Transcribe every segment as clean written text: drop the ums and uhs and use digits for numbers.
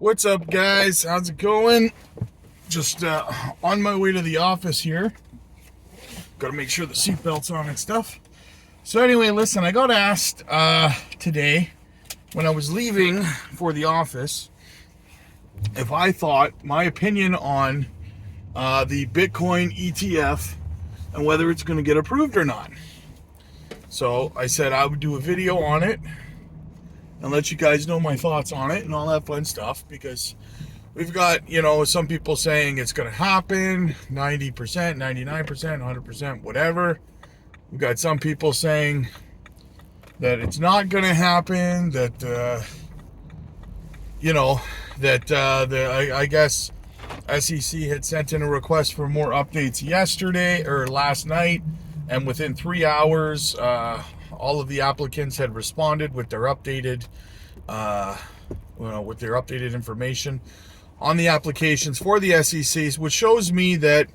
What's up, guys? How's it going? Just on my way to the office here. Got to make sure the seatbelt's on and stuff. So anyway, listen, I got asked today when I was leaving for the office if I thought my opinion on the Bitcoin ETF and whether it's going to get approved or not. So I said I would do a video on it and let you guys know my thoughts on it and all that fun stuff, because we've got, some people saying it's going to happen, 90%, 99%, 100%, whatever. We've got some people saying that it's not going to happen, that, I guess SEC had sent in a request for more updates yesterday or last night, and within 3 hours, all of the applicants had responded with their updated, information on the applications for the SEC, which shows me that,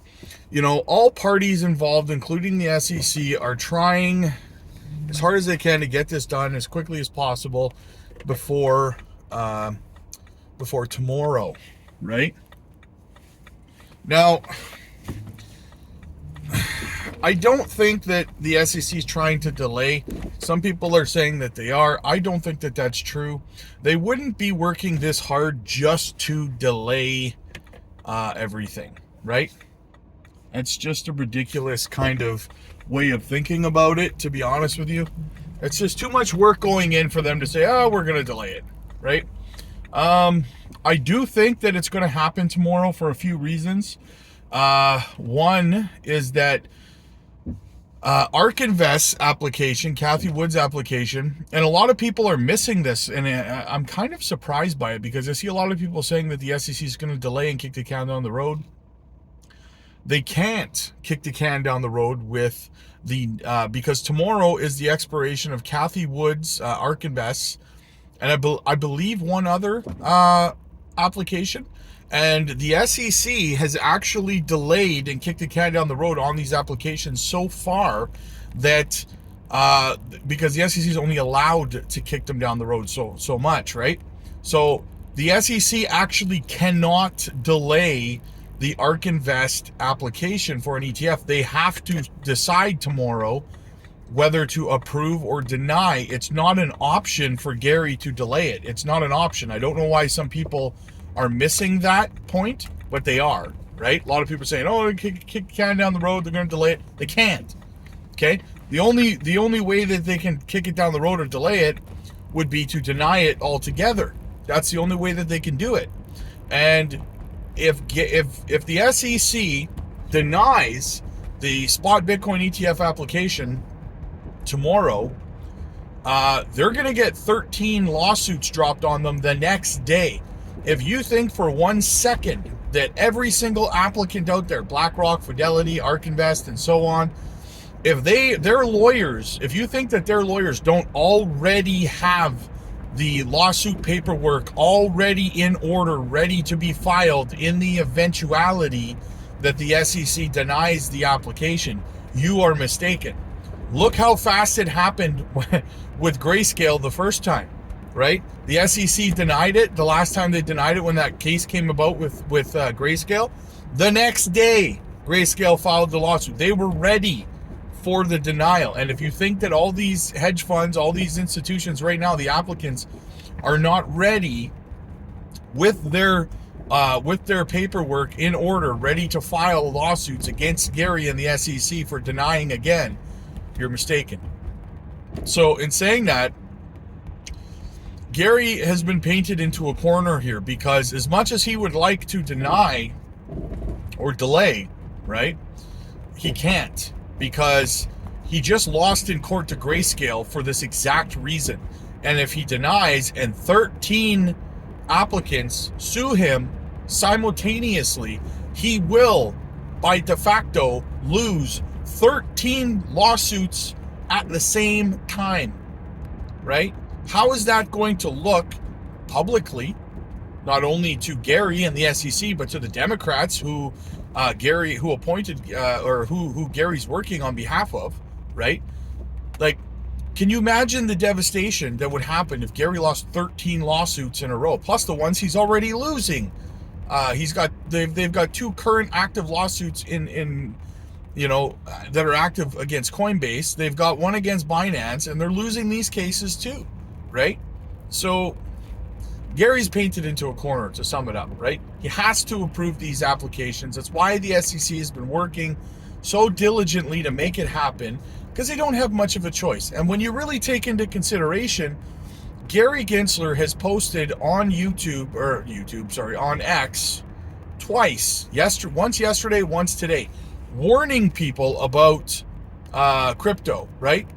all parties involved, including the SEC, are trying as hard as they can to get this done as quickly as possible before tomorrow, right? Now, I don't think that the SEC is trying to delay. Some people are saying that they are. I don't think that that's true. They wouldn't be working this hard just to delay everything, right? It's just a ridiculous kind of way of thinking about it, to be honest with you. It's just too much work going in for them to say, oh, we're going to delay it, right? I do think that it's going to happen tomorrow for a few reasons. One is that ARK Invest's application, Kathy Wood's application, and a lot of people are missing this, and I'm kind of surprised by it, because I see a lot of people saying that the SEC is going to delay and kick the can down the road. They can't kick the can down the road with because tomorrow is the expiration of Kathy Wood's ARK Invest's, and I believe one other application. And the SEC has actually delayed and kicked the can down the road on these applications so far that because the SEC is only allowed to kick them down the road so much, right? So the SEC actually cannot delay the ARK Invest application for an ETF. They have to decide tomorrow whether to approve or deny. It's not an option for Gary to delay it. It's not an option. I don't know why some people are missing that point, but they are, right? A lot of people are saying, oh, kick the can down the road, they're going to delay it. They can't, okay? The only way that they can kick it down the road or delay it would be to deny it altogether. That's the only way that they can do it. And if the SEC denies the spot Bitcoin ETF application tomorrow, they're going to get 13 lawsuits dropped on them the next day. If you think for 1 second that every single applicant out there, BlackRock, Fidelity, ARK Invest, and so on, if their lawyers, if you think that their lawyers don't already have the lawsuit paperwork already in order, ready to be filed in the eventuality that the SEC denies the application, you are mistaken. Look how fast it happened with Grayscale the first time, right? The SEC denied it the last time they denied it when that case came about with Grayscale. The next day, Grayscale filed the lawsuit. They were ready for the denial. And if you think that all these hedge funds, all these institutions right now, the applicants are not ready with their paperwork in order, ready to file lawsuits against Gary and the SEC for denying again, you're mistaken. So in saying that, Gary has been painted into a corner here, because as much as he would like to deny or delay, right, he can't, because he just lost in court to Grayscale for this exact reason. And if he denies and 13 applicants sue him simultaneously, he will, by de facto, lose 13 lawsuits at the same time, right? How is that going to look publicly, not only to Gary and the SEC, but to the Democrats who Gary's working on behalf of, right? Like, Can you imagine the devastation that would happen if Gary lost 13 lawsuits in a row, plus the ones he's already losing? They've got 2 current active lawsuits in that are active against Coinbase. They've got one against Binance, and they're losing these cases too, right? So Gary's painted into a corner, to sum it up, right? He has to approve these applications. That's why the SEC has been working so diligently to make it happen, because they don't have much of a choice. And when you really take into consideration, Gary Gensler has posted on on X twice, once yesterday, once today, warning people about crypto, right?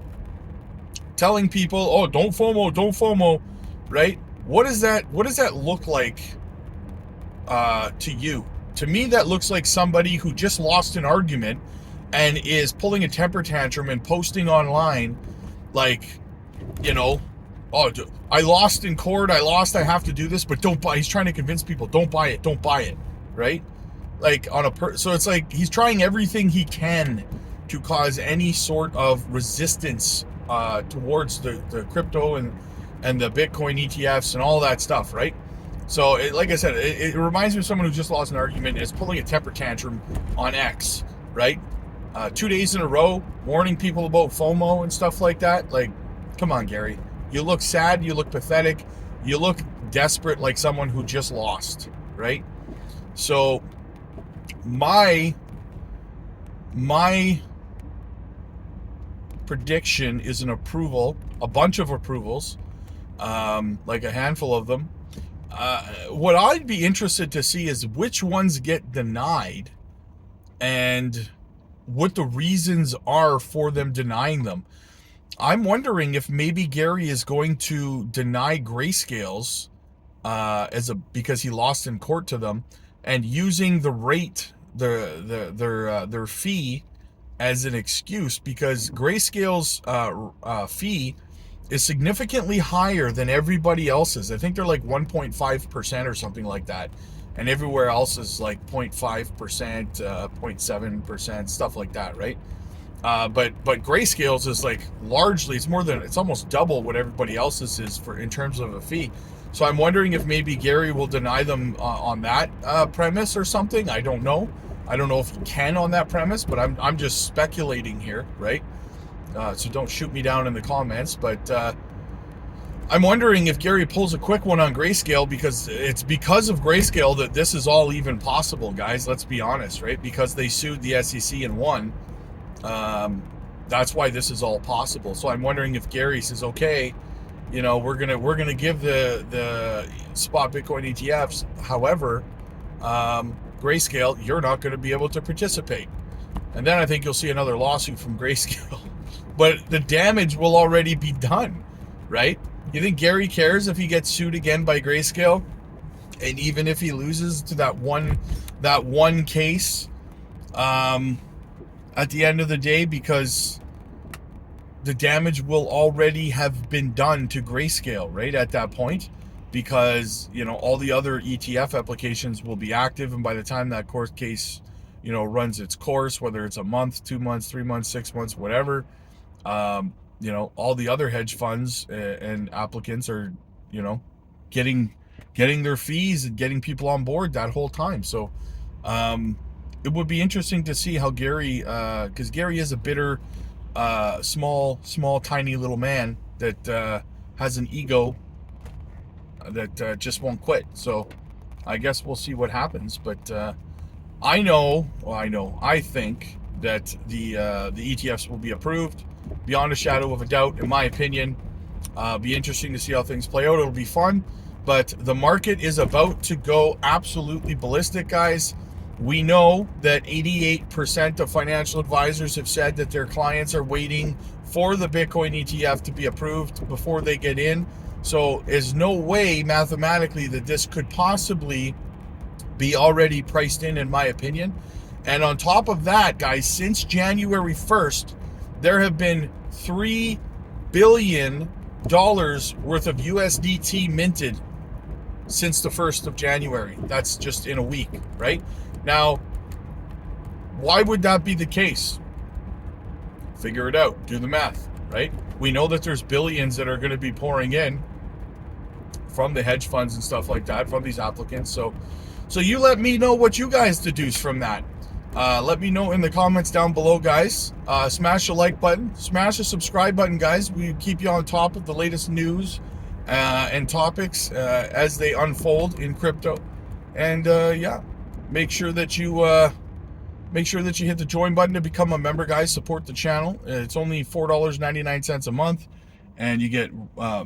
Telling people, oh, don't FOMO, right? What does that look like to you? To me, that looks like somebody who just lost an argument and is pulling a temper tantrum and posting online like, oh, I lost in court, I have to do this, but don't buy. He's trying to convince people, don't buy it, right? Like so it's like he's trying everything he can to cause any sort of resistance towards the crypto and the Bitcoin ETFs and all that stuff, right? So, like I said, it reminds me of someone who just lost an argument and is pulling a temper tantrum on X, right? 2 days in a row, warning people about FOMO and stuff like that. Like, come on, Gary. You look sad, you look pathetic, you look desperate, like someone who just lost, right? So, my prediction is an approval, a bunch of approvals, like a handful of them. What I'd be interested to see is which ones get denied and what the reasons are for them denying them. I'm wondering if maybe Gary is going to deny Grayscale's because he lost in court to them, and using the rate, their fee as an excuse, because Grayscale's fee is significantly higher than everybody else's. I think they're like 1.5% or something like that, and everywhere else is like 0.5%, 0.7%, stuff like that, right? But Grayscale's is like largely, it's almost double what everybody else's is in terms of a fee. So I'm wondering if maybe Gary will deny them on that premise or something. I don't know. I don't know if he can on that premise, but I'm just speculating here, right? So don't shoot me down in the comments, but I'm wondering if Gary pulls a quick one on Grayscale, because it's because of Grayscale that this is all even possible, guys. Let's be honest, right? Because they sued the SEC and won. That's why this is all possible. So I'm wondering if Gary says, okay, we're gonna give the spot Bitcoin ETFs. However, Grayscale, you're not going to be able to participate. And then I think you'll see another lawsuit from Grayscale. But the damage will already be done, right? You think Gary cares if he gets sued again by Grayscale? And even if he loses to that one case at the end of the day, because the damage will already have been done to Grayscale, right, at that point, because all the other ETF applications will be active, and by the time that court case runs its course, whether it's a month, 2 months, 3 months, 6 months, whatever, all the other hedge funds and applicants are getting their fees and getting people on board that whole time. So it would be interesting to see how Gary, because Gary is a bitter, small, tiny little man that has an ego that just won't quit. So I guess we'll see what happens. But I think that the ETFs will be approved beyond a shadow of a doubt, in my opinion. Be interesting to see how things play out. It'll be fun, but the market is about to go absolutely ballistic, guys. We know that 88% of financial advisors have said that their clients are waiting for the Bitcoin ETF to be approved before they get in. So there's no way mathematically that this could possibly be already priced in my opinion. And on top of that, guys, since January 1st, there have been $3 billion worth of USDT minted since the 1st of January. That's just in a week, right? Now, why would that be the case? Figure it out. Do the math, right? We know that there's billions that are going to be pouring in from the hedge funds and stuff like that, from these applicants. So you let me know what you guys deduce from that. Let me know in the comments down below, guys. Smash the like button, smash the subscribe button, guys. We keep you on top of the latest news and topics as they unfold in crypto. And yeah, make sure that you hit the join button to become a member, guys. Support the channel. It's only $4.99 a month, and you get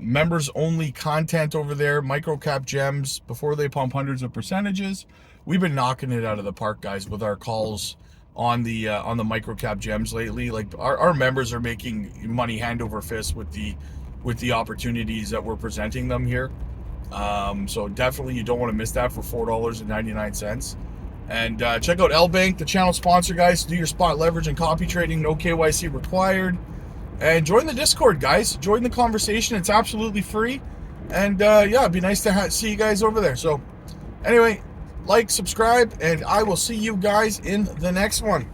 members only content over there, micro cap gems before they pump hundreds of percentages. We've been knocking it out of the park, guys, with our calls on the micro cap gems lately. Like our members are making money hand over fist with the opportunities that we're presenting them here. So definitely you don't want to miss that for $4.99. And check out LBank, the channel sponsor, guys. Do your spot leverage and copy trading, no KYC required. And join the Discord, guys. Join the conversation. It's absolutely free. And yeah, it'd be nice to see you guys over there. So anyway, like, subscribe, and I will see you guys in the next one.